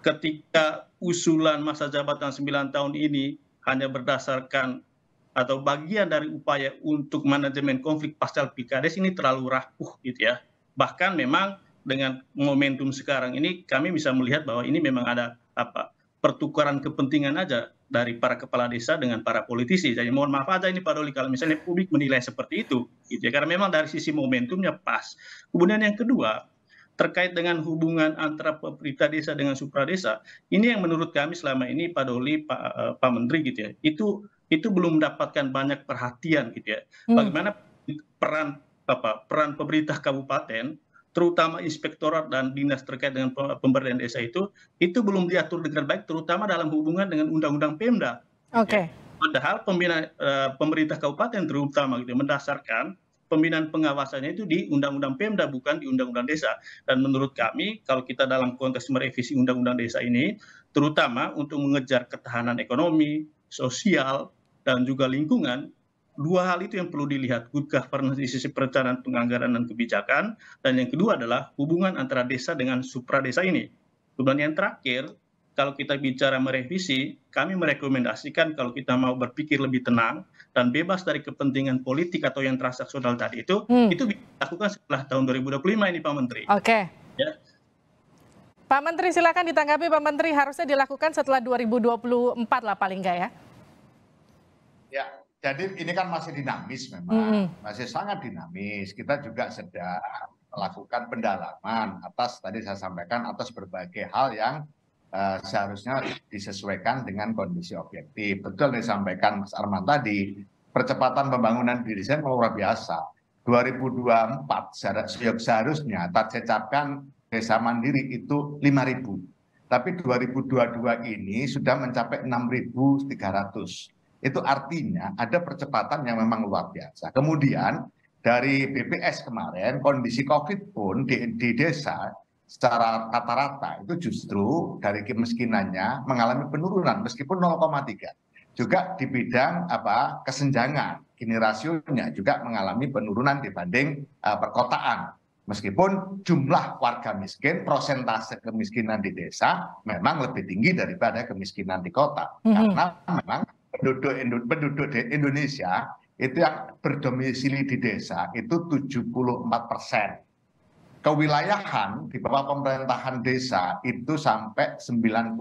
ketika usulan masa jabatan 9 tahun ini hanya berdasarkan atau bagian dari upaya untuk manajemen konflik pasca pilkades ini terlalu rapuh gitu ya. Bahkan memang dengan momentum sekarang ini kami bisa melihat bahwa ini memang ada pertukaran kepentingan aja dari para kepala desa dengan para politisi. Jadi mohon maaf aja ini Pak Doli kalau misalnya publik menilai seperti itu gitu ya. Karena memang dari sisi momentumnya pas. Kemudian yang kedua, terkait dengan hubungan antara pemerintah desa dengan supradesa, ini yang menurut kami selama ini Pak Doli, Pak Menteri gitu ya, itu belum mendapatkan banyak perhatian gitu ya. Bagaimana peran pemerintah kabupaten, terutama inspektorat dan dinas terkait dengan pemberdayaan desa itu belum diatur dengan baik, terutama dalam hubungan dengan undang-undang Pemda. Oke. Padahal pemerintah kabupaten terutama gitu mendasarkan pembinaan pengawasannya itu di undang-undang Pemda bukan di undang-undang desa. Dan menurut kami kalau kita dalam konteks merevisi undang-undang desa ini, terutama untuk mengejar ketahanan ekonomi, sosial, dan juga lingkungan, dua hal itu yang perlu dilihat, good governance di sisi perencanaan penganggaran dan kebijakan, dan yang kedua adalah hubungan antara desa dengan supradesa ini. Kemudian yang terakhir, kalau kita bicara merevisi, kami merekomendasikan kalau kita mau berpikir lebih tenang dan bebas dari kepentingan politik atau yang transaksional tadi itu bisa dilakukan setelah tahun 2025 ini Pak Menteri. Oke. Ya. Pak Menteri silakan ditanggapi Pak Menteri, harusnya dilakukan setelah 2024 lah paling nggak ya? Ya, jadi ini kan masih dinamis memang, masih sangat dinamis. Kita juga sedang melakukan pendalaman atas tadi saya sampaikan atas berbagai hal yang seharusnya disesuaikan dengan kondisi objektif. Betul disampaikan Mas Arman tadi, percepatan pembangunan di desa luar biasa. 2024 seharusnya target capaian desa mandiri itu 5.000. Tapi 2022 ini sudah mencapai 6.300. Itu artinya ada percepatan yang memang luar biasa. Kemudian dari BPS kemarin, kondisi COVID pun di desa secara rata-rata itu justru dari kemiskinannya mengalami penurunan meskipun 0,3. Juga di bidang kesenjangan, gini rasionya juga mengalami penurunan dibanding perkotaan. Meskipun jumlah warga miskin, persentase kemiskinan di desa memang lebih tinggi daripada kemiskinan di kota. Karena memang penduduk Indonesia itu yang berdomisili di desa itu 74%. Kewilayahan di bawah pemerintahan desa itu sampai 91%.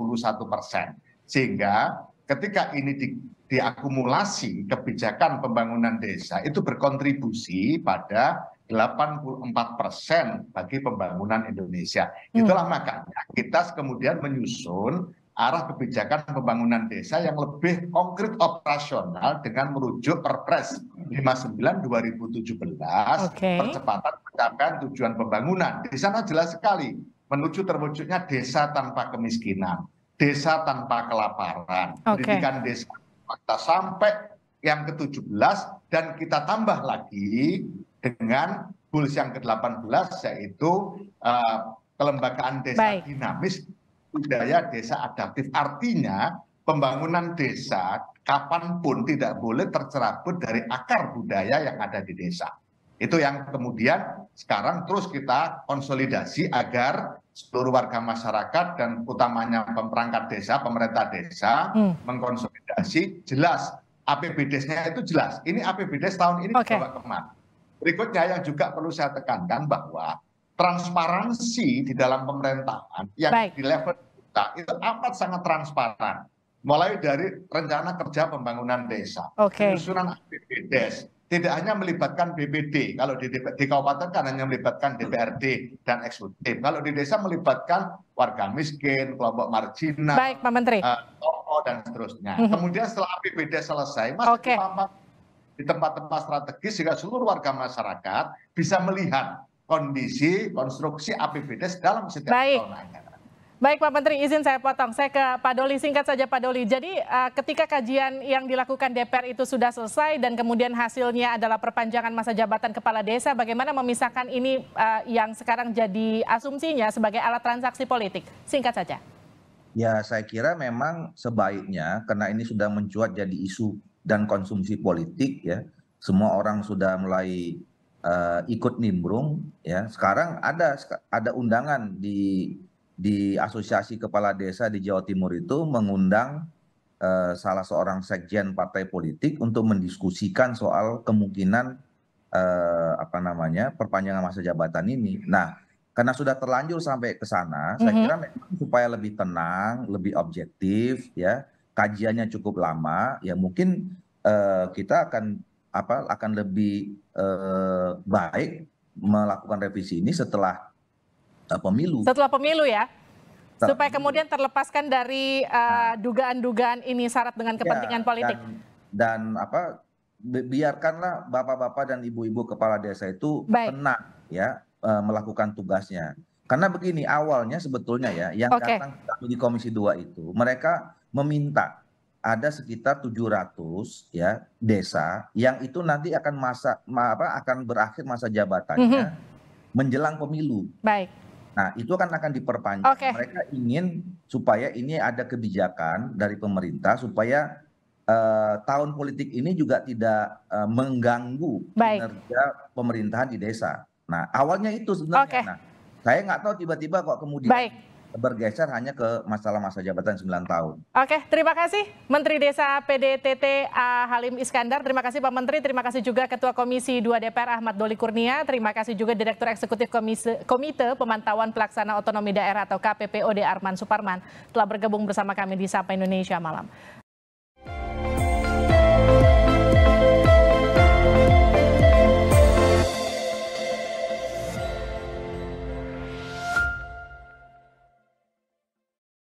Sehingga ketika ini diakumulasi kebijakan pembangunan desa itu berkontribusi pada 84% bagi pembangunan Indonesia. Itulah makanya kita kemudian menyusun arah kebijakan pembangunan desa yang lebih konkret operasional dengan merujuk Perpres 59 2017 percepatan pencapaian tujuan pembangunan. Di sana jelas sekali menuju terwujudnya desa tanpa kemiskinan, desa tanpa kelaparan, pendidikan desa sampai yang ke-17 dan kita tambah lagi dengan goals yang ke-18 yaitu kelembagaan desa dinamis, budaya desa adaptif. Artinya pembangunan desa kapanpun tidak boleh tercerabut dari akar budaya yang ada di desa. Itu yang kemudian sekarang terus kita konsolidasi agar seluruh warga masyarakat dan utamanya perangkat desa, pemerintah desa mengkonsolidasi jelas APBDes-nya itu jelas. Ini APBDes tahun ini dibawa kemana. Berikutnya yang juga perlu saya tekankan bahwa transparansi di dalam pemerintahan yang di level kita itu amat sangat transparan. Mulai dari rencana kerja pembangunan desa, penyusunan APBDes, tidak hanya melibatkan BPD. Kalau di kabupaten kan hanya melibatkan DPRD dan eksekutif. Kalau di desa melibatkan warga miskin, kelompok marginal, tokoh dan seterusnya. Kemudian setelah APBD selesai, masih di tempat-tempat strategis sehingga seluruh warga masyarakat bisa melihat kondisi konstruksi APBDes dalam setiap tahun anggaran. Baik Pak Menteri, izin saya potong. Saya ke Pak Doli, singkat saja Pak Doli. Jadi ketika kajian yang dilakukan DPR itu sudah selesai dan kemudian hasilnya adalah perpanjangan masa jabatan kepala desa, bagaimana memisahkan ini yang sekarang jadi asumsinya sebagai alat transaksi politik? Singkat saja. Ya, saya kira memang sebaiknya karena ini sudah mencuat jadi isu dan konsumsi politik ya. Semua orang sudah mulai ikut nimbrung ya. Sekarang ada undangan di di Asosiasi Kepala Desa di Jawa Timur itu mengundang salah seorang sekjen partai politik untuk mendiskusikan soal kemungkinan perpanjangan masa jabatan ini. Nah, karena sudah terlanjur sampai ke sana, saya kira memang supaya lebih tenang, lebih objektif, ya, kajiannya cukup lama, ya mungkin kita akan lebih baik melakukan revisi ini setelah pemilu. Setelah pemilu ya, supaya kemudian terlepaskan dari dugaan-dugaan ini syarat dengan kepentingan politik. Dan biarkanlah bapak-bapak dan ibu-ibu kepala desa itu tenang ya melakukan tugasnya. Karena begini, awalnya sebetulnya ya yang datang di Komisi 2 itu mereka meminta ada sekitar 700 ya desa yang itu nanti akan akan berakhir masa jabatannya menjelang pemilu. Baik. Nah, itu akan diperpanjang. Mereka ingin supaya ini ada kebijakan dari pemerintah supaya tahun politik ini juga tidak mengganggu kinerja pemerintahan di desa. Nah, awalnya itu sebenarnya. Nah, saya nggak tahu tiba-tiba kok kemudian bergeser hanya ke masalah masa jabatan 9 tahun. Oke, terima kasih Menteri Desa PDTT Halim Iskandar. Terima kasih Pak Menteri, terima kasih juga Ketua Komisi 2 DPR Ahmad Doli Kurnia. Terima kasih juga Direktur Eksekutif Komite Pemantauan Pelaksana Otonomi Daerah atau KPPOD Arman Suparman telah bergabung bersama kami di Sapa Indonesia Malam.